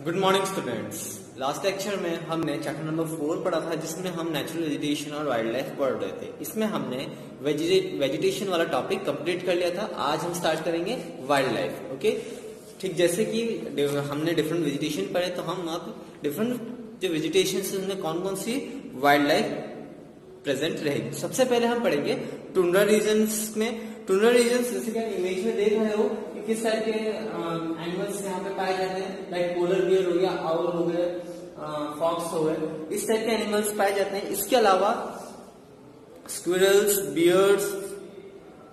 Good morning students. Last lecture में हमने chapter number 4 पढ़ा था, जिसमें हम नेचुरल वेजिटेशन और वाइल्ड लाइफ पढ़ रहे थे। इसमें हमने वेजिटेशन वाला टॉपिक कंप्लीट कर लिया था। आज हम स्टार्ट करेंगे वाइल्ड लाइफ। ओके, ठीक जैसे कि हमने डिफरेंट वेजिटेशन पढ़े, तो हम अब डिफरेंट जो वेजिटेशन है उनमें कौन कौन सी वाइल्ड लाइफ प्रेजेंट रहेगी। सबसे पहले हम पढ़ेंगे टुंड्रा रीजन्स में। टुंड्रा रीजन्स जैसे कि इमेज में देख रहे हो कि किस टाइप के एनिमल्स यहाँ पे पाए जाते हैं, लाइक पोलर बियर हो गया, आउल हो गए, फॉक्स हो गए, इस टाइप के एनिमल्स पाए जाते हैं। इसके अलावा स्क्विरल्स, बियर्स,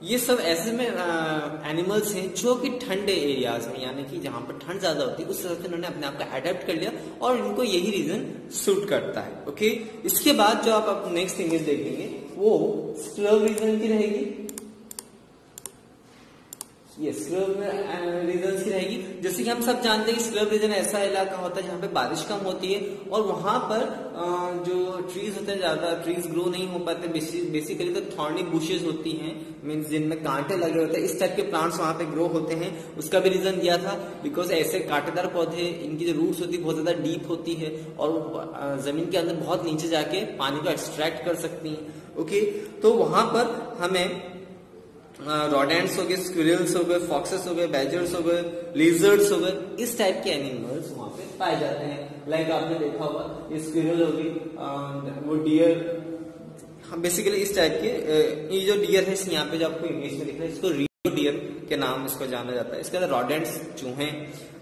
ये सब ऐसे में एनिमल्स हैं जो कि ठंडे एरियाज में, यानी कि जहां पर ठंड ज्यादा होती है उस तरह से उन्होंने अपने आप को अडेप्ट कर लिया और इनको यही रीजन सूट करता है। ओके, इसके बाद जो आप नेक्स्ट इमेज देखेंगे वो स्क्विरल रीजन की रहेगी। ये स्क्विरल रीजन की रहेगी। जैसे कि हम सब जानते हैं कि स्क्विरल रीजन ऐसा इलाका होता है जहाँ पे बारिश कम होती है और वहां पर जो ट्रीज होते हैं ज्यादा ट्रीज ग्रो नहीं हो पाते। बेसिकली तो थॉर्नी बुशेस होती हैं, मीन्स जिनमें कांटे लगे होते हैं, इस टाइप के प्लांट्स वहां पे ग्रो होते हैं। उसका भी रीजन दिया था बिकॉज ऐसे कांटेदार पौधे, इनकी जो रूट्स होती है बहुत ज्यादा डीप होती है और जमीन के अंदर बहुत नीचे जाके पानी को एक्सट्रैक्ट कर सकती हैं। ओके, तो वहां पर हमें रोडेंट्स हो गए, स्क्विरल्स हो गए, फॉक्सेस हो गए, बैजर्स हो गए, लिजर्ड्स हो गए, इस टाइप के एनिमल्स वहां पे पाए जाते हैं। लाइक आपने देखा होगा ये स्क्विरल होगी, वो डियर, बेसिकली इस टाइप के ये जो डियर है यहाँ पे जो आपको इमेज में दिख रहा है, इसको रियो डियर के नाम इसको जाना जाता है। इसके बाद रोडेंट्स, चूहे,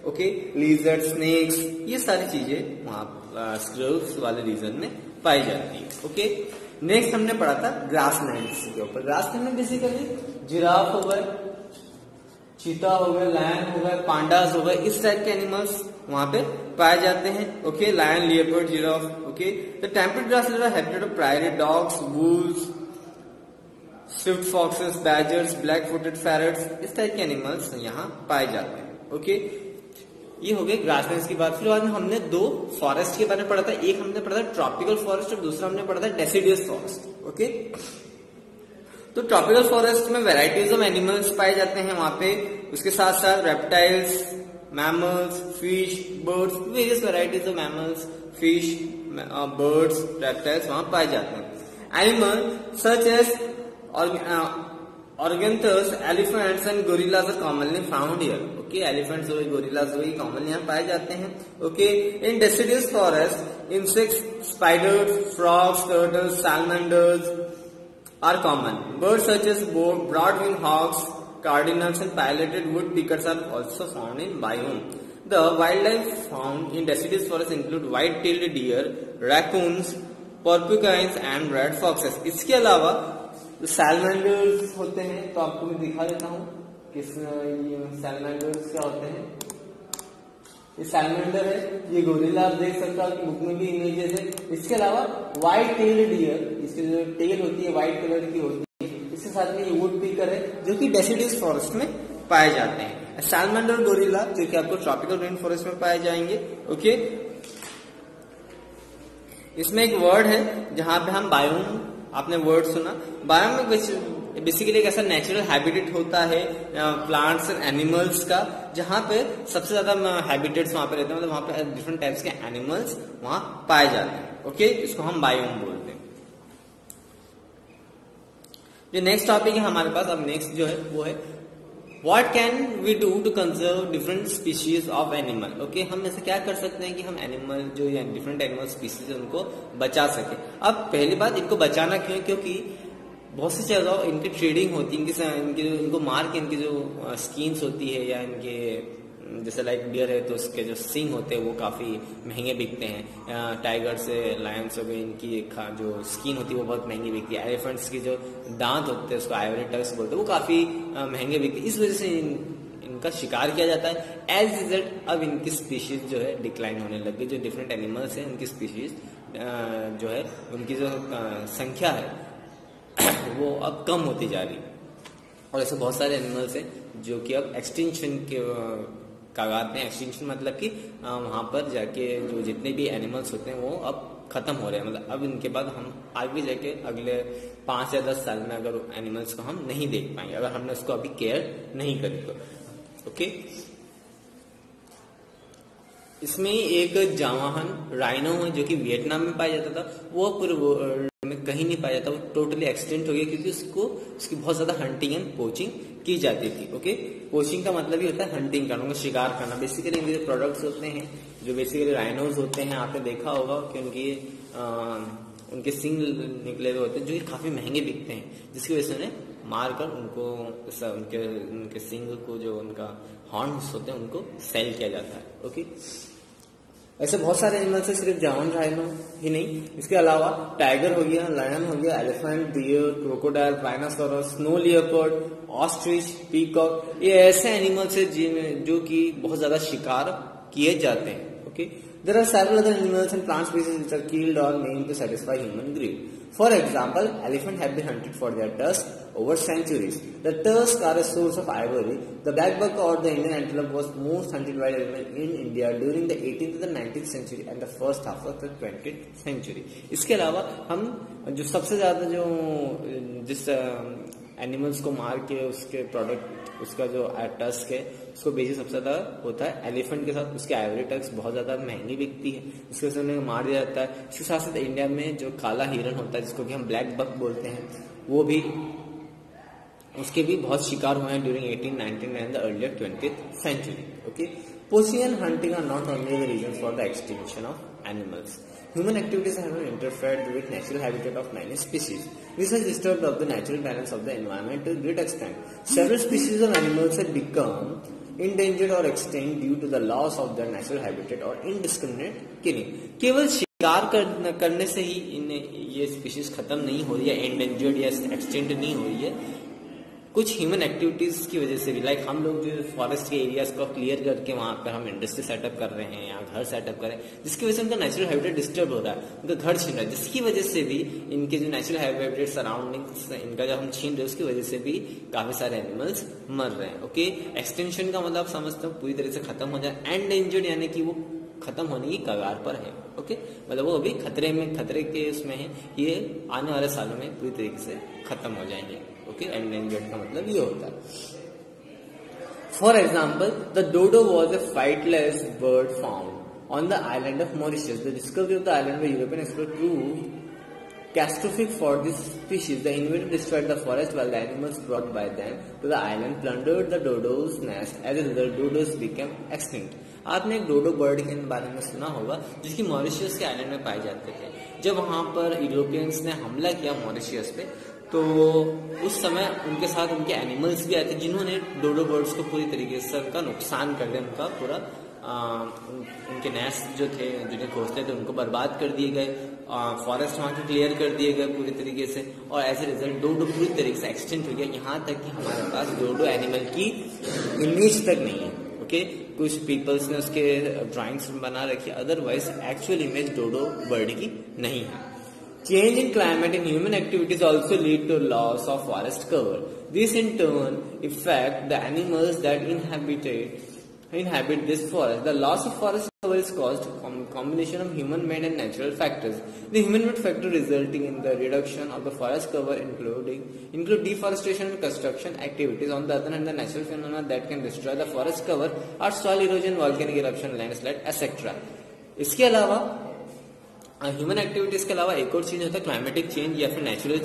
ओके, लिजर्ड, स्नेक्स, ये सारी चीजें वहां स्क्विरल्स वाले रीजन में पाई जाती है। ओके, नेक्स्ट हमने पढ़ा था ग्रासलैंड्स के ऊपर। ग्रासलैंड में बेसिकली जिराफ हो गए, चीता हो गए, लायन हो गए, पांडास हो गए, इस टाइप के एनिमल्स वहां पे पाए जाते हैं। Okay, lion, leopard, giraffe. Okay, the temperate grassland are habitat of prairie dogs, wolves, swift foxes, badgers, black footed parrots, इस टाइप के एनिमल्स यहाँ पाए जाते हैं। ओके, ये हो गए ग्रासलैंड्स की बात। फिर बाद में हमने दो फॉरेस्ट के बारे में पढ़ा था। एक हमने पढ़ा था ट्रॉपिकल फॉरेस्ट और दूसरा हमने पढ़ा था डेसिडियस फॉरेस्ट। ओके, तो ट्रॉपिकल फॉरेस्ट में वैरायटीज ऑफ एनिमल्स पाए जाते हैं वहां पे। उसके साथ साथ reptiles, mammals, fish, birds, various varieties of mammals, fish, birds, reptiles वहां पाए जाते हैं। Animal such as organthus, elephants and gorillas are commonly found here. Okay, elephants और gorillas वही commonly यहाँ पाए जाते हैं। Okay, in deciduous forest, insects, spiders, frogs, turtles, salamanders are common. Birds such as broad-winged hawks, cardinals and pileated woodpeckers are also found in biome. The wildlife found in deciduous forest include white-tailed deer, raccoons, porcupines and red foxes. इसके अलावा salamanders होते हैं, तो आपको मैं दिखा देता हूँ कि सैलमेंडर्स क्या होते हैं। ये सैलमेंडर है, ये गोरिल्ला आप देख सकते हो कि बुक में भी इमेजेस है। इसके अलावा व्हाइट टेल्ड डियर, इसकी जो टेल होती है व्हाइट कलर की होती है। इसके साथ में ये वुडपीकर है जो कि डेसिडियस फॉरेस्ट में पाए जाते हैं। सैलमेंडर, गोरिल्ला जो कि आपको ट्रॉपिकल रेन फॉरेस्ट में पाए जाएंगे। ओके, इसमें एक वर्ड है जहां पे हम बायोम, आपने वर्ड सुना, बायोम में बेसिकली एक ऐसा नेचुरल हैबिटेट होता है प्लांट्स एंड एनिमल्स का, जहां पे सबसे ज्यादा हैबिटेट्स वहां पे रहते हैं, मतलब वहां पे डिफरेंट टाइप्स के एनिमल्स वहां पाए जाते हैं। ओके, इसको हम बायोम बोलते हैं। जो नेक्स्ट टॉपिक है हमारे पास, अब नेक्स्ट जो है वो है What can we do to conserve different species of animal? Okay, हम ऐसे क्या कर सकते हैं कि हम एनिमल जो या डिफरेंट एनिमल स्पीसीज उनको बचा सके। अब पहली बात, इनको बचाना क्यों है? क्योंकि बहुत सी जगह इनकी ट्रेडिंग होती है, इनको मार के इनकी जो स्किन्स होती है या इनके जैसे लाइक डियर है तो उसके जो सिंग होते हैं वो काफी महंगे बिकते हैं। टाइगर से लायंस हो गए, इनकी जो स्किन होती है वो बहुत महंगी बिकती है। एलिफेंट्स की जो दांत होते हैं उसको आइवरी टग्स बोलते हैं, वो काफी महंगे बिकते हैं। इस वजह से इनका शिकार किया जाता है। एज रिजल्ट अब इनकी स्पीशीज जो है डिक्लाइन होने लग गई। जो डिफरेंट एनिमल्स हैं उनकी स्पीशीज जो है, उनकी जो संख्या है वो अब कम होती जा रही है। और ऐसे बहुत सारे एनिमल्स हैं जो कि अब एक्सटिंक्शन के कागार पे। एक्सटिंक्शन मतलब कि वहां पर जाके जो जितने भी एनिमल्स होते हैं वो अब खत्म हो रहे हैं। मतलब अब इनके बाद हम आगे जाके अगले 5 या 10 साल में अगर एनिमल्स को हम नहीं देख पाएंगे, अगर हमने उसको अभी केयर नहीं करी तो। ओके, इसमें एक जावाहन राइनो है जो कि वियतनाम में पाया जाता था, वो पूरे वर्ल्ड में कहीं नहीं पाया जाता, वो टोटली एक्सटेंट हो गया क्योंकि उसकी बहुत ज्यादा हंटिंग एंड पोचिंग की जाती थी। ओके, पोचिंग का मतलब ही होता है हंटिंग करना, उनको शिकार करना। बेसिकली इनके जो प्रोडक्ट्स होते हैं, जो बेसिकली राइनोज होते हैं, आपने देखा होगा कि उनके सिंग निकले हुए होते हैं जो कि काफी महंगे बिकते हैं, जिसकी वजह से उन्हें मारकर उनके सिंग को, जो उनका हॉर्न्स होते हैं, उनको सेल किया जाता है। ओके, ऐसे बहुत सारे एनिमल्स है, सिर्फ जावन राइनो ही नहीं, इसके अलावा टाइगर हो गया, लायन हो गया, elephant, deer, crocodile, rhinoceros, snow leopard, ostrich, peacock, ये ऐसे एनिमल्स है जो कि बहुत ज्यादा शिकार किए जाते हैं। Okay, there are several other animals and plant species which are killed or maimed to satisfy human greed. For example, elephants have been hunted for their tusks over centuries. The tusks are a source of ivory. The black buck or the Indian antelope was most hunted wild animal in India during the 18th to the 19th century and the first half of the 20th century. इसके अलावा हम जो सबसे ज्यादा जिस animals को मार के उसके प्रोडक्ट, उसका जो टस्क है उसको बेचे सबसे ज्यादा होता है एलिफेंट के साथ। उसके आइवरी टस्क बहुत ज्यादा महंगी बिकती है, इसके वजह से उन्हें मार दिया जाता है। इसके साथ साथ इंडिया में जो काला हिरन होता है, जिसको कि हम ब्लैक बक बोलते हैं, वो भी, उसके भी बहुत शिकार हुए हैं during 18, 19 and the earlier 20th century. Okay, poaching and hunting are not only the reasons for the extinction of animals. Human activities have interfered with natural habitat of many species. This has disturbed the natural balance of the environment to a great extent. Several species of animals have become endangered or extinct due to the loss of their natural habitat or indiscriminate killing. केवल शिकार करने से ही ये species खत्म नहीं हो रही है, एंडेंजर्ड या एक्सटेंट नहीं हो रही है, कुछ ह्यूमन एक्टिविटीज की वजह से भी। लाइक हम लोग जो फॉरेस्ट के एरियाज को क्लियर करके वहां पर हम इंडस्ट्री सेटअप कर रहे हैं या घर सेटअप कर रहे हैं, जिसकी वजह से उनका नेचुरल हैबिटेट डिस्टर्ब हो रहा है, उनका घर छीन रहा है, जिसकी वजह से भी इनके जो नेचुरल हैबिटेट सराउंडिंग्स इनका जब हम छीन रहे हैं, उसकी वजह से भी काफी सारे एनिमल्स मर रहे हैं। ओके, एक्सटेंशन का मतलब समझते हो पूरी तरह से खत्म हो जाए, एंडेंजर्ड यानी कि वो खत्म होने की कगार पर है। ओके, मतलब वो अभी खतरे के उसमें है, ये आने वाले सालों में पूरी तरीके से खत्म हो जाएंगे। ओके, एंडेंजर्ड का मतलब ये होता है। For example, the dodo was a flightless bird found on the island of Mauritius. The discovery of the island by European explorer proved catastrophic for this species. The invader destroyed the forest while the animals brought by them to the island plundered the dodo's nest. As a result, dodos became extinct. आपने एक डोडो bird के बारे में सुना होगा, जिसकी Mauritius के island में पाए जाते थे। जब वहां पर यूरोपियंस ने हमला किया मॉरिशियस पे, तो उस समय उनके साथ उनके एनिमल्स भी आए थे, जिन्होंने डोडो बर्ड्स को पूरी तरीके से उनका नुकसान कर दिया, उनका पूरा उनके नेस्ट जो थे, जिन्हें खोजते थे, उनको बर्बाद कर दिए गए, फॉरेस्ट वहां के क्लियर कर दिए गए पूरी तरीके से, और एज ए रिजल्ट डोडो पूरी तरीके से एक्सटेंट हो गया। यहाँ तक कि हमारे पास डोडो एनिमल की इमेज तक नहीं है। ओके, कुछ पीपल्स ने उसके ड्राइंग्स बना रखी, अदरवाइज एक्चुअल इमेज डोडो बर्ड की नहीं है। Change in climate and human activities also lead to loss of forest cover. This in turn affect the animals that inhabit this forest. The loss of forest cover is caused from combination of human-made and natural factors. The human-made factor resulting in the reduction of the forest cover include deforestation and construction activities. On the other hand, the natural phenomena that can destroy the forest cover are soil erosion, volcanic eruption, landslide, etc. इसके अलावा human activities के अलावा एक और चीज होता है climatic change या फिर नेचुरल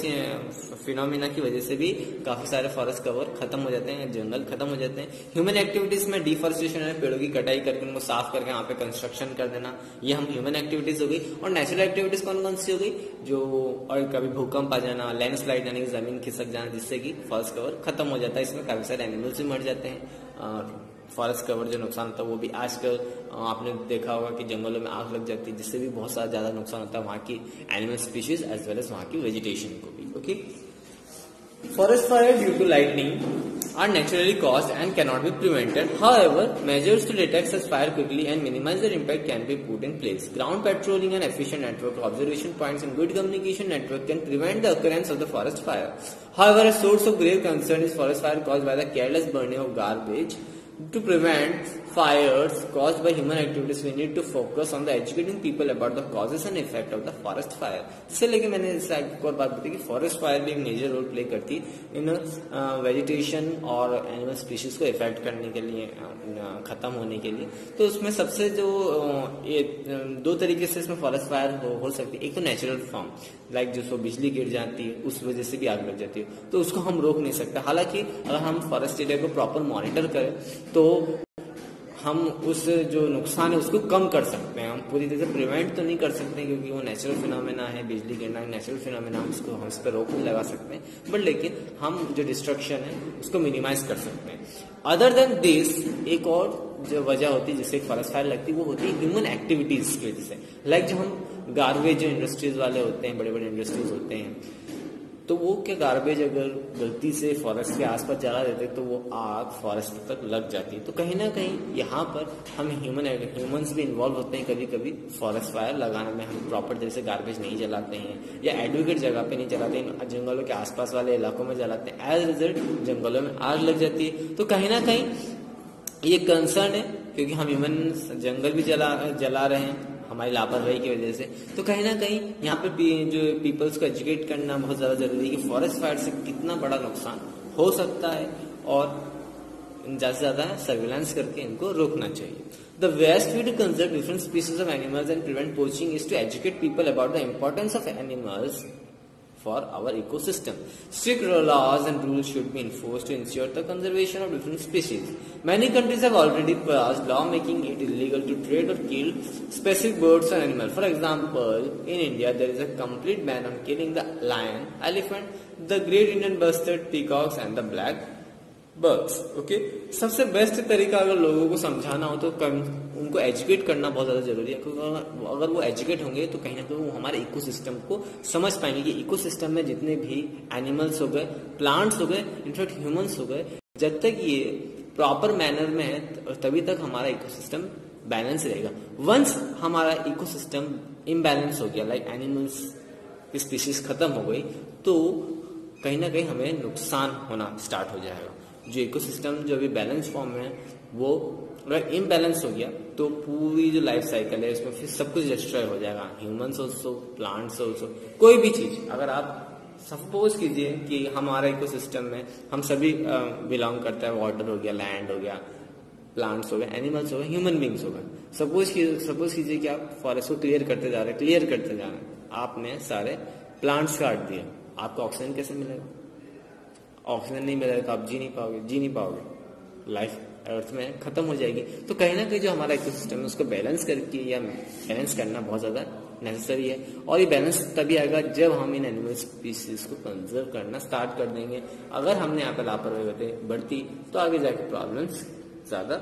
फिनोमिना की वजह से भी काफी सारे फॉरेस्ट कवर खत्म हो जाते हैं, जंगल खत्म हो जाते हैं। ह्यूमन एक्टिविटीज में डिफॉरेस्टेशन है, पेड़ों की कटाई करके उनको साफ करके वहां पे कंस्ट्रक्शन कर देना, ये हम ह्यूमन एक्टिविटीज हो गई। और नेचुरल एक्टिविटीज कौन कौन सी हो गई, जो और कभी भूकंप आ जाना, लैंडस्लाइड यानी जमीन खिसक जाना, जिससे कि फॉरेस्ट कवर खत्म हो जाता है। इसमें काफी सारे एनिमल्स भी मर जाते हैं। फॉरेस्ट कवर जो नुकसान होता है वो भी आजकल आपने देखा होगा कि जंगलों में आग लग जाती है, जिससे भी बहुत सारा ज्यादा नुकसान होता है वहां की animal species as well as वहां की वेजिटेशन को भी। Okay, forest fire due to lightning are naturally caused and cannot be prevented. However, measures to detect such fire quickly and minimize their impact can be put in place. Ground patrolling and efficient network observation points and good communication network can prevent the occurrence of the forest fire. However, a source of grave concern is forest fire caused by the careless burning of garbage. To prevent fires caused by human activities, we need to focus on the educating people about the causes and effect of the forest fire. इससे लेके मैंने इससे एक और बात बताई कि forest fire भी एक मेजर रोल प्ले करती है इन वेजिटेशन और एनिमल स्पीशीज को इफेक्ट करने के लिए, खत्म होने के लिए। तो उसमें सबसे जो ये दो तरीके से इसमें फॉरेस्ट फायर हो सकती है। एक तो नेचुरल फॉर्म, लाइक जिसको बिजली गिर जाती है उस वजह से भी आग लग जाती है, तो उसको हम रोक नहीं सकते। हालांकि अगर हम फॉरेस्ट एरिया को प्रॉपर मॉनिटर करें तो हम उस जो नुकसान है उसको कम कर सकते हैं। हम पूरी तरह से प्रिवेंट तो नहीं कर सकते क्योंकि वो नेचुरल फिनोमेना है, बिजली गिरना नेचुरल फिनोमेना, हम उस पर रोक नहीं लगा सकते, बट लेकिन हम जो डिस्ट्रक्शन है उसको मिनिमाइज कर सकते हैं। अदर देन दिस एक और जो वजह होती है जिससे फॉरेस्ट फायर लगती है वो होती है ह्यूमन एक्टिविटीज की वजह से। लाइक जो हम गार्बेज जो इंडस्ट्रीज वाले होते हैं, बड़े बड़े इंडस्ट्रीज होते हैं, तो वो क्या गार्बेज अगर गलती से फॉरेस्ट के आसपास जला देते तो वो आग फॉरेस्ट तक लग जाती है। तो कहीं ना कहीं यहाँ पर हम ह्यूमंस भी इन्वॉल्व होते हैं कभी कभी फॉरेस्ट फायर लगाने में। हम प्रॉपर जैसे गार्बेज नहीं जलाते हैं या एडवोकेट जगह पे नहीं जलाते हैं, जंगलों के आसपास वाले इलाकों में जलाते हैं, एज रिजल्ट जंगलों में आग लग जाती है। तो कहीं ना कहीं ये कंसर्न है क्योंकि हम ह्यूमन जंगल भी जला रहे हैं हमारी लापरवाही की वजह से। तो कहीं ना कहीं यहाँ पे जो पीपल्स को एजुकेट करना बहुत ज्यादा जरूरी है कि फॉरेस्ट फायर से कितना बड़ा नुकसान हो सकता है और ज्यादा से ज्यादा सर्विलांस करके इनको रोकना चाहिए। The best way to conserve different species of animals and prevent poaching is to educate people about the importance of animals for our ecosystem. Strict laws and rules should be enforced to ensure the conservation of different species. Many countries have already passed law making it illegal to trade or kill specific birds or animals. For example, in India there is a complete ban on killing the lion, elephant, the great Indian bustard, peacocks and the black birds. Okay, सबसे best तरीका अगर लोगों को समझाना हो तो उनको educate करना बहुत ज्यादा जरूरी है, क्योंकि अगर वो एजुकेट होंगे तो कहीं ना कहीं वो हमारे इकोसिस्टम को समझ पाएंगे कि इकोसिस्टम में जितने भी एनिमल्स हो गए, प्लांट्स हो गए, इनफैक्ट ह्यूमंस हो गए, जब तक ये प्रॉपर मैनर में है तभी तक हमारा इकोसिस्टम बैलेंस रहेगा। वंस हमारा इकोसिस्टम इम्बैलेंस हो गया, लाइक एनिमल्स की स्पीशीज खत्म हो गई, तो कहीं ना कहीं हमें नुकसान होना स्टार्ट हो जाएगा। जो इकोसिस्टम जो अभी बैलेंस फॉर्म में है वो अगर इम्बैलेंस हो गया तो पूरी जो लाइफ साइकिल है उसमें फिर सब कुछ डिस्ट्रॉय हो जाएगा। ह्यूमंस ऑल्सो, प्लांट्स ऑल्सो, कोई भी चीज। अगर आप सपोज कीजिए कि हमारा इकोसिस्टम में हम सभी बिलोंग करता है, वाटर हो गया, लैंड हो गया, प्लांट्स हो गए, एनिमल्स हो गए, ह्यूमन बींग्स हो गए। सपोज कीजिए कि आप फॉरेस्ट को क्लियर करते जा रहे हैं, आपने सारे प्लांट्स काट दिए, आपको ऑक्सीजन कैसे मिलेगा? ऑक्सीजन नहीं मिलेगा तो आप जी नहीं पाओगे, लाइफ अर्थ में खत्म हो जाएगी। तो कहीं ना कहीं जो हमारा इकोसिस्टम है उसको बैलेंस करके या बैलेंस करना बहुत ज्यादा नेसेसरी है। और ये बैलेंस तभी आएगा जब हम इन एनिमल स्पीसीज को कंजर्व करना स्टार्ट कर देंगे। अगर हमने यहाँ पे लापरवाही बढ़ती तो आगे जाके प्रॉब्लम्स ज्यादा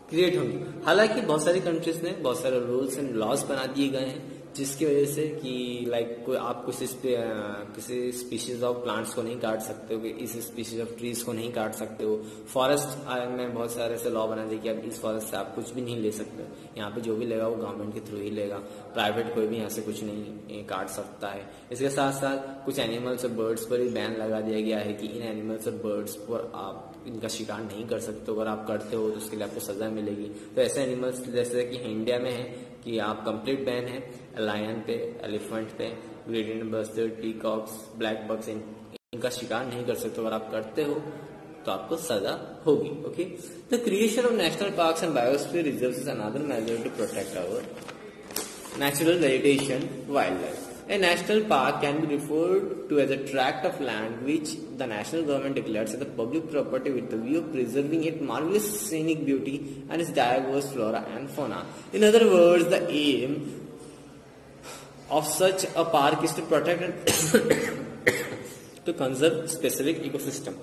क्रिएट होंगी। हालांकि बहुत सारी कंट्रीज ने बहुत सारे रूल्स एंड लॉज बना दिए गए हैं जिसकी वजह से कि लाइक कोई आप किसी स्पीशीज ऑफ प्लांट्स को नहीं काट सकते हो, इस स्पीशीज ऑफ ट्रीज को नहीं काट सकते हो। फॉरेस्ट में बहुत सारे ऐसे लॉ बना दिए कि अब इस फॉरेस्ट से आप कुछ भी नहीं ले सकते। यहाँ पे जो भी लेगा वो गवर्नमेंट के थ्रू ही लेगा, प्राइवेट कोई भी यहाँ से कुछ नहीं काट सकता है। इसके साथ साथ कुछ एनिमल्स और बर्ड्स पर भी बैन लगा दिया गया है कि इन एनिमल्स और बर्ड्स पर आप इनका शिकार नहीं कर सकते। अगर आप करते हो तो उसके लिए आपको सजा मिलेगी। तो ऐसे एनिमल्स जैसे कि इंडिया में है कि आप कंप्लीट बैन है लायन पे, एलिफेंट पे, great Indian bustard, peacocks, black बक्स, इनका शिकार नहीं कर सकते। अगर आप करते हो तो आपको सजा होगी। Okay, the creation of national parks and biosphere reserves is another major to protect our natural vegetation, wildlife. A national park can be referred to as a tract of land which the national government declares as a public property with the view of preserving its marvelous scenic beauty and its diverse flora and fauna. In other words, the aim of such a park is to protect and to conserve specific ecosystem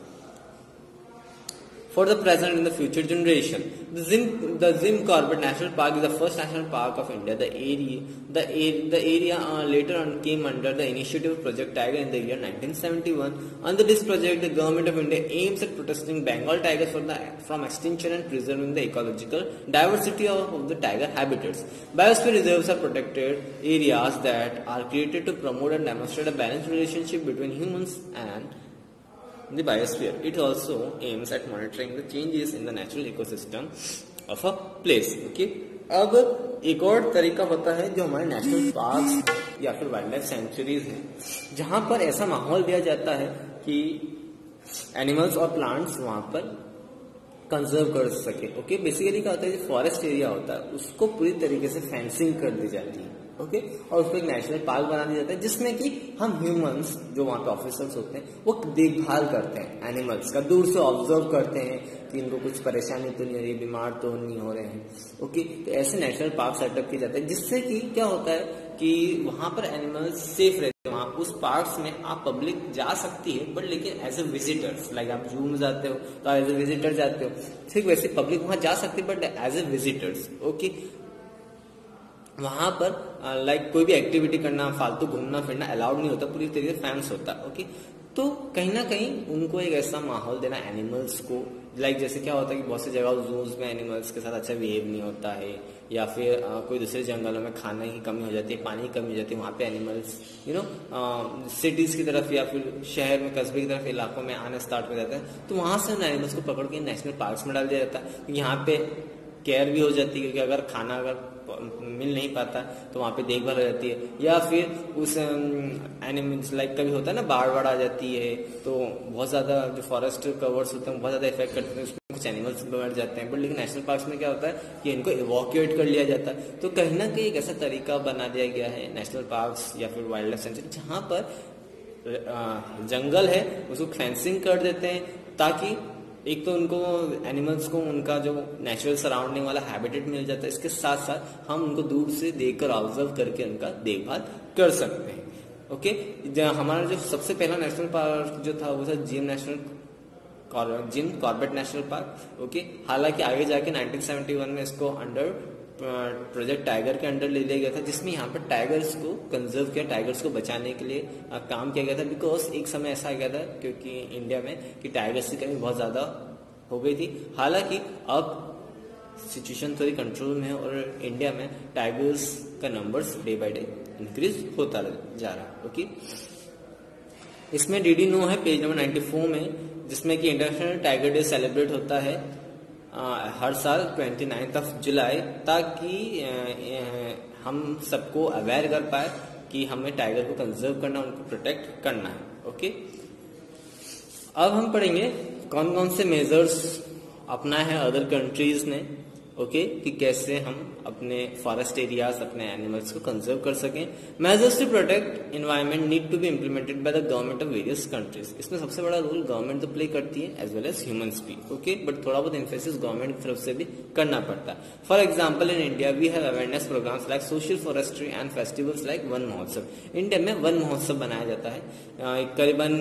for the present and the future generation. The Jim Corbett National Park is the first national park of India. The area later on came under the initiative of Project Tiger in the year 1971. Under this project, the government of India aims at protecting Bengal tigers from extinction and preserving the ecological diversity of the tiger habitats. Biosphere reserves are protected areas that are created to promote and demonstrate a balanced relationship between humans and the biosphere. It also aims at monitoring the changes in the natural ecosystem of a place. Okay, अब एक और तरीका होता है जो हमारे national park या फिर वाइल्ड लाइफ सेंचुरीज है, जहां पर ऐसा माहौल दिया जाता है कि एनिमल्स और प्लांट्स वहां पर कंजर्व कर सके। ओके, बेसिकली क्या होता है, जो फॉरेस्ट एरिया होता है उसको पूरी तरीके से फेंसिंग कर दी जाती है। ओके, और उसको एक नेशनल पार्क बना दिया जाता है जिसमें कि हम ह्यूमंस जो वहां पे ऑफिसर्स होते हैं वो देखभाल करते हैं एनिमल्स का, दूर से ऑब्जर्व करते हैं कि इनको कुछ परेशानी तो नहीं हो रही, बीमार तो नहीं हो रहे हैं। ओके, तो ऐसे नेशनल पार्क सेटअप किए जाते हैं जिससे कि क्या होता है कि वहां पर एनिमल्स सेफ रहते हैं। वहां उस पार्क्स में आप पब्लिक जा सकती है बट लेकिन एज ए विजिटर्स, लाइक आप जू में जाते हो तो एज ए विजिटर जाते हो, ठीक वैसे पब्लिक वहां जा सकती है but as a visitors. Okay, वहां पर लाइक कोई भी एक्टिविटी करना, फालतू घूमना फिरना अलाउड नहीं होता, पूरी तरीके से फेंस होता। ओके, तो कहीं ना कहीं उनको एक ऐसा माहौल देना एनिमल्स को, लाइक जैसे क्या होता है कि बहुत सी जगह जूज में एनिमल्स के साथ अच्छा बिहेव नहीं होता है, या फिर कोई दूसरे जंगलों में खाने की कमी हो जाती है, पानी की कमी हो जाती है, वहां पे एनिमल्स सिटीज की तरफ या फिर शहर में, कस्बे की तरफ, इलाकों में आने स्टार्ट हो जाते हैं, तो वहां से उन एनिमल्स को पकड़ के नेशनल पार्क में डाल दिया जाता है। यहाँ पे केयर भी हो जाती है क्योंकि अगर खाना अगर मिल नहीं पाता तो वहां पे देखभाल हो जाती है, या फिर उस एनिमल्स लाइक कभी होता है ना बाढ़ आ जाती है तो बहुत ज्यादा जो फॉरेस्ट कवर्स होते हैं बहुत ज्यादा इफेक्ट करते हैं, उसमें कुछ एनिमल्स मर जाते हैं। बट लेकिन नेशनल पार्क में क्या होता है कि इनको इवॉक्यूएट कर लिया जाता है। तो कहीं ना कहीं एक ऐसा तरीका बना दिया गया है नेशनल पार्क या फिर वाइल्ड लाइफ सेंचुरी जहां पर जंगल है उसको फेंसिंग कर देते हैं, ताकि एक तो उनको एनिमल्स को उनका जो नेचुरल सराउंडिंग वाला हैबिटेट मिल जाता है, इसके साथ साथ हम उनको दूर से देखकर ऑब्जर्व करके उनका देखभाल कर सकते हैं। ओके, हमारा जो सबसे पहला नेशनल पार्क जो था वो था Jim Corbett national park. Okay, हालांकि आगे जाके 1971 में इसको अंडर प्रोजेक्ट टाइगर के अंडर ले लिया गया था, जिसमें यहाँ पर टाइगर्स को कंजर्व किया, टाइगर्स को बचाने के लिए काम किया गया था। बिकॉज एक समय ऐसा आ गया था क्योंकि इंडिया में कि टाइगर्स की कमी बहुत ज्यादा हो गई थी। हालांकि अब सिचुएशन थोड़ी कंट्रोल में है और इंडिया में टाइगर्स का numbers day by day increase होता जा रहा है। ओके, इसमें डीडी नो है पेज नंबर 94 में, जिसमें कि इंटरनेशनल टाइगर डे सेलिब्रेट होता है हर साल 29 जुलाई, ताकि हम सबको अवेयर कर पाए कि हमें टाइगर को कंजर्व करना, उनको प्रोटेक्ट करना है। ओके, अब हम पढ़ेंगे कौन कौन से मेजर्स अपनाए हैं अदर कंट्रीज ने। ओके, कि कैसे हम अपने फॉरेस्ट एरियाज, अपने एनिमल्स को कंजर्व कर सकें। Measures to protect environment need to be implemented by the government of various countries. इसमें सबसे बड़ा रोल गवर्नमेंट तो प्ले करती है एज वेल एज ह्यूमंस भी। ओके, बट थोड़ा बहुत एम्फेसिस गवर्नमेंट की तरफ से भी करना पड़ता है। For example in India we have awareness programmes like social forestry and festivals like Van Mahotsav. India में वन महोत्सव बनाया जाता है करीबन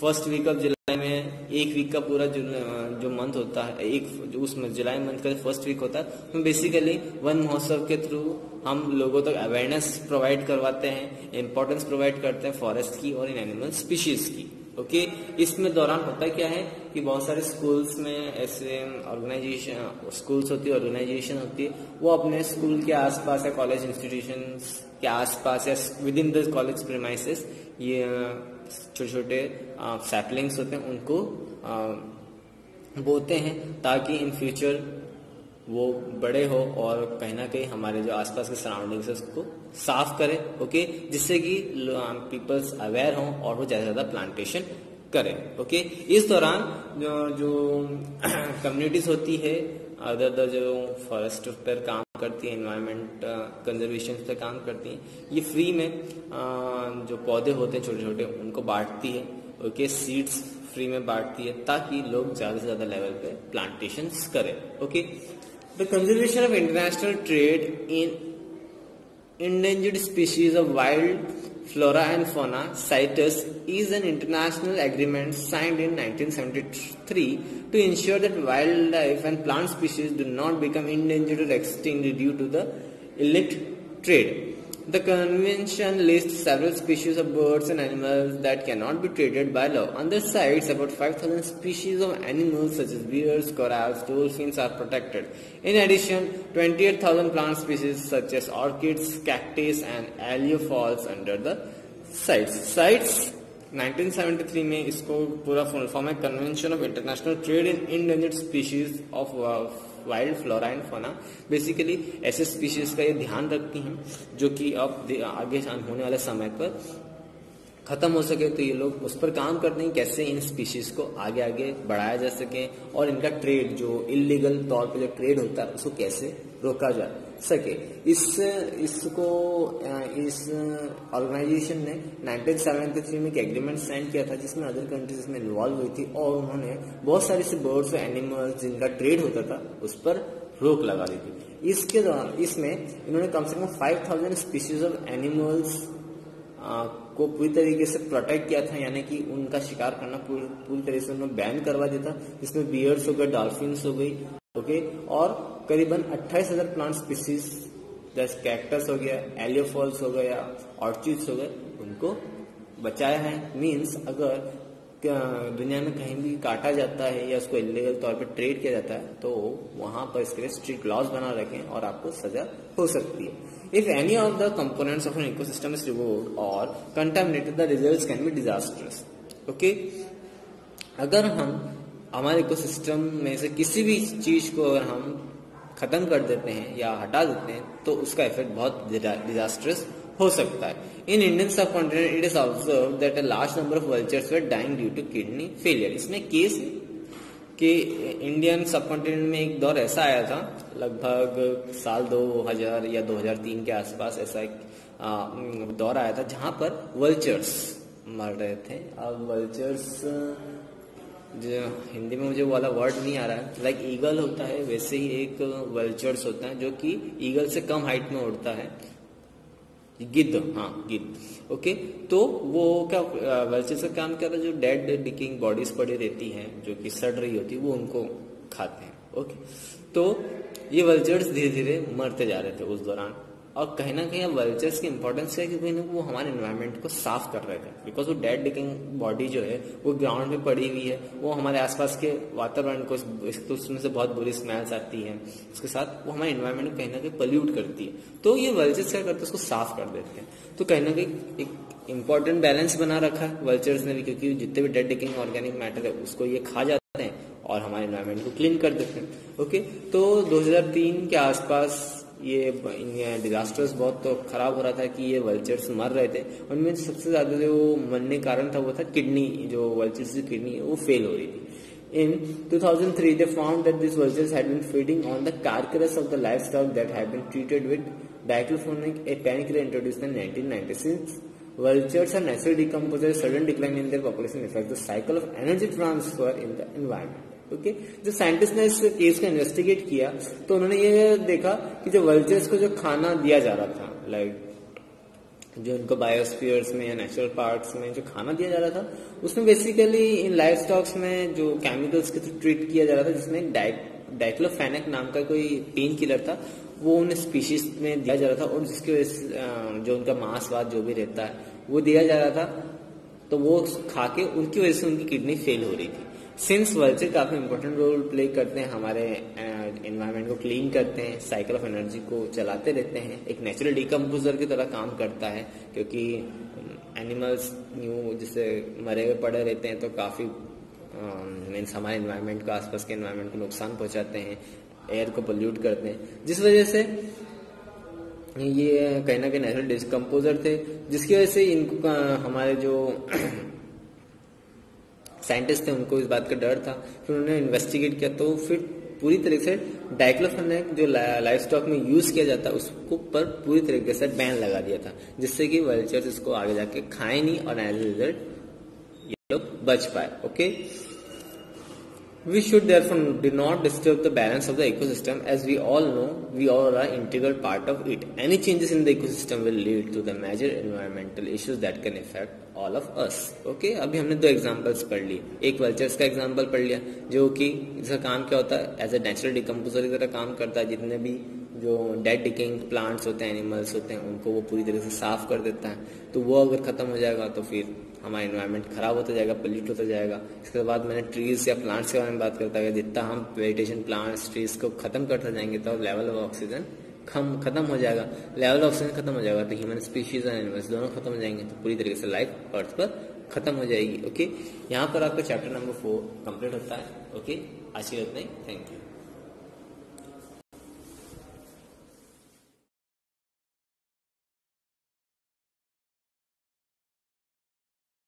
फर्स्ट वीक ऑफ जुलाई में, एक वीक का पूरा जो मंथ होता है, एक जो उस जुलाई मंथ का फर्स्ट वीक होता है, बेसिकली वन महोत्सव के थ्रू हम लोगों तक अवेयरनेस प्रोवाइड करवाते हैं, इंपॉर्टेंस प्रोवाइड करते हैं फॉरेस्ट की और इन एनिमल स्पीशीज की। ओके, इसमें दौरान होता क्या है कि बहुत सारे स्कूल्स में ऐसे ऑर्गेनाइजेशन, स्कूल्स होती है, ऑर्गेनाइजेशन होती है, वो अपने स्कूल के आसपास या कॉलेज इंस्टीट्यूशंस के आसपास या with in the college premises ये छोटे छोटे सैपलिंग्स होते हैं उनको बोते हैं, ताकि इन फ्यूचर वो बड़े हो और कहीं ना कहीं हमारे जो आसपास के सराउंडिंग्स है उसको साफ करें। ओके, जिससे कि पीपल्स अवेयर हों और वो ज्यादा से ज्यादा प्लांटेशन करें। ओके, इस दौरान जो कम्युनिटीज होती है अदर जो फॉरेस्ट पर काम करती है, एनवायरमेंट कंजर्वेशन पर काम करती हैं, ये फ्री में जो पौधे होते हैं छोटे छोटे उनको बांटती है। ओके, सीड्स फ्री में बांटती है ताकि लोग ज्यादा से ज्यादा लेवल पे प्लांटेशंस करें। Okay, the conservation of international trade in endangered species of wild flora and fauna CITES is an international agreement signed in 1973 to ensure that wildlife and plant species do not become endangered or extinct due to the illicit trade. The convention lists several species of birds and animals that cannot be traded by law. On the CITES, about 5,000 species of animals such as bears, corals, dolphins are protected. In addition, 28,000 plant species such as orchids, cactus and aloe falls under the CITES. CITES 1973 में इसको पूरा full form है convention of international trade in endangered species of wild flora and fauna basically ऐसे species का ये ध्यान रखती हैं जो कि अब आगे होने वाले समय पर खत्म हो सके। तो ये लोग उस पर काम करते हैं कैसे इन स्पीशीज को आगे आगे बढ़ाया जा सके और इनका ट्रेड जो इलीगल तौर पे जो ट्रेड होता है उसको कैसे रोका जा सके। इस ऑर्गेनाइजेशन ने 1973 में एक एग्रीमेंट साइन किया था जिसमें अदर कंट्रीज इसमें इन्वॉल्व हुई थी और उन्होंने बहुत सारे से बर्ड्स और एनिमल्स जिनका ट्रेड होता था उस पर रोक लगा दी थी। इसके दौरान इसमें इन्होंने कम से कम 5000 स्पीशीज ऑफ एनिमल्स को पूरी तरीके से प्रोटेक्ट किया था, यानी कि उनका शिकार करना पूरी तरीके से उन्होंने बैन करवा दिया था। इसमें बियर्स हो गए, डॉल्फिन्स हो गई, ओके, और करीबन 28,000 प्लांट स्पीसीज जैसे कैक्टस हो गया, एलियोफॉल्स हो गया, ऑर्चिड्स हो गए, उनको बचाया है। मीन्स अगर दुनिया में कहीं भी काटा जाता है या उसको इलीगल तौर पे ट्रेड किया जाता है तो वहां पर इसके लिए स्ट्रिक्ट लॉज बना रखें और आपको सजा हो सकती है। If any of the components of an ecosystem is removed or contaminated, the results can be disastrous. Okay? अगर हम हमारे इकोसिस्टम में से किसी भी चीज को अगर हम खत्म कर देते हैं या हटा देते हैं तो उसका इफेक्ट बहुत डिजास्ट्रस हो सकता है। In Indian subcontinent it is observe that a large number of vultures were dying due to kidney failure. इसमें केस है कि इंडियन सब कॉन्टिनेंट में एक दौर ऐसा आया था लगभग साल 2000 या 2003 के आसपास ऐसा एक दौर आया था जहां पर वल्चर्स मर रहे थे। अब वल्चर्स जो हिंदी में मुझे वो वाला वर्ड नहीं आ रहा है, लाइक ईगल होता है वैसे ही एक वल्चर्स होता है जो कि ईगल से कम हाइट में उड़ता है, गिद्ध, हाँ गिद्ध, ओके। तो वो क्या वल्चर्स का काम क्या था, जो डेड डिकिंग बॉडीज पड़ी रहती हैं जो कि सड़ रही होती है वो उनको खाते हैं, ओके। तो ये वल्चर्स धीरे धीरे मरते जा रहे थे उस दौरान, और कहीं ना कहीं वल्चर्स की इंपॉर्टेंस है क्योंकि वो हमारे एनवायरनमेंट को साफ कर रहे थे, बिकॉज वो डेड डिकिंग बॉडी जो है वो ग्राउंड में पड़ी हुई है, वो हमारे आसपास के वातावरण को तो उसमें से बहुत बुरी स्मेल्स आती है, उसके साथ वो हमारे एनवायरनमेंट को कहीं ना कहीं पल्यूट करती है। तो ये वल्चर्स क्या करते हैं, उसको साफ कर देते हैं। तो कहीं ना कहीं एक इम्पोर्टेंट बैलेंस बना रखा है वल्चर्स ने भी, क्योंकि जितने भी डेड डिकिंग ऑर्गेनिक मैटर है उसको ये खा जाते हैं और हमारे एनवायरनमेंट को क्लीन कर देते हैं, ओके। तो 2003 के आसपास ये डिजास्टर्स बहुत तो खराब हो रहा था कि ये वल्चर्स मर रहे थे। उनमें सबसे ज्यादा जो मरने कारण था वो था किडनी, जो वल्चर्स की किडनी है वो फेल हो रही थी। In 2003 they found that these vultures had been feeding on the carcass of the livestock that had been treated with diclofenac, a painkiller introduced in 1996. Vultures are natural decomposers. Sudden decline in their population affects the cycle of energy transfer in the environment. Okay, जो scientist ने इस case को investigate किया तो उन्होंने ये देखा कि जो वल्चर्स को जो खाना दिया जा रहा था, लाइक जो इनको बायोस्फीयर्स में या नेचुरल पार्क्स में जो खाना दिया जा रहा था उसमें बेसिकली इन लाइफ स्टॉक्स में जो केमिकल्स के थ्रू ट्रीट किया जा रहा था, जिसमें डाइक्लोफेनेक नाम का कोई पेन किलर था, वो उन स्पीशीज में दिया जा रहा था और जिसकी वजह से जो उनका मांसवाद जो भी रहता है वो दिया जा रहा था, तो वो खा के उनकी वजह से उनकी किडनी फेल हो रही थी। सिंस वल्चर काफी इंपॉर्टेंट रोल प्ले करते हैं, हमारे एनवायरनमेंट को क्लीन करते हैं, साइकिल ऑफ एनर्जी को चलाते रहते हैं, एक नेचुरल डिकम्पोजर की तरह काम करता है, क्योंकि एनिमल्स न्यू जिससे मरे हुए पड़े रहते हैं तो काफी मीन्स हमारे एनवायरनमेंट को, आसपास के एनवायरनमेंट को नुकसान पहुंचाते हैं, एयर को पोल्यूट करते हैं, जिस वजह से ये कहीं ना कहीं नेचुरल डिकम्पोजर थे, जिसकी वजह से इनको हमारे जो साइंटिस्ट थे उनको इस बात का डर था। फिर उन्होंने इन्वेस्टिगेट किया तो फिर पूरी तरीके से डाइक्लोफेनेक जो लाइफ स्टॉक में यूज किया जाता है उसको पर पूरी तरीके से बैन लगा दिया था, जिससे कि वल्चर्स इसको आगे जाके खाए नहीं और एज ए रिजल्ट ये लोग बच पाए, okay. We should therefore do not disturb the balance of the ecosystem, as we all know we all are integral part of it. Any changes in the ecosystem will lead to the major environmental issues that can affect all of us. Okay? अभी हमने दो examples पढ़ लिए, एक vultures का example पढ़ लिया जो कि इसका काम क्या होता है, एज ए नेचुरल डिकम्पोजर की तरह काम करता है, जितने भी जो डेड डिकेइंग प्लांट्स होते हैं, एनिमल्स होते हैं, उनको वो पूरी तरह से साफ कर देता है। तो वो अगर खत्म हो जाएगा तो फिर हमारा एनवायरनमेंट खराब होता जाएगा, पोल्यूट होता जाएगा। इसके बाद मैंने ट्रीज या प्लांट्स के बारे में बात करता है, जितना हम वेजिटेशन प्लांट्स ट्रीज को खत्म करते जाएंगे तो लेवल ऑफ ऑक्सीजन खत्म हो जाएगा, लेवल ऑफ ऑक्सीजन खत्म हो जाएगा तो ह्यूमन स्पीशीज और एनिमल्स दोनों खत्म हो जाएंगे, तो पूरी तरीके से लाइफ अर्थ पर खत्म हो जाएगी, ओके। यहाँ पर आपका चैप्टर नंबर 4 कंप्लीट होता है, ओके। आज की बात नहीं, थैंक यू।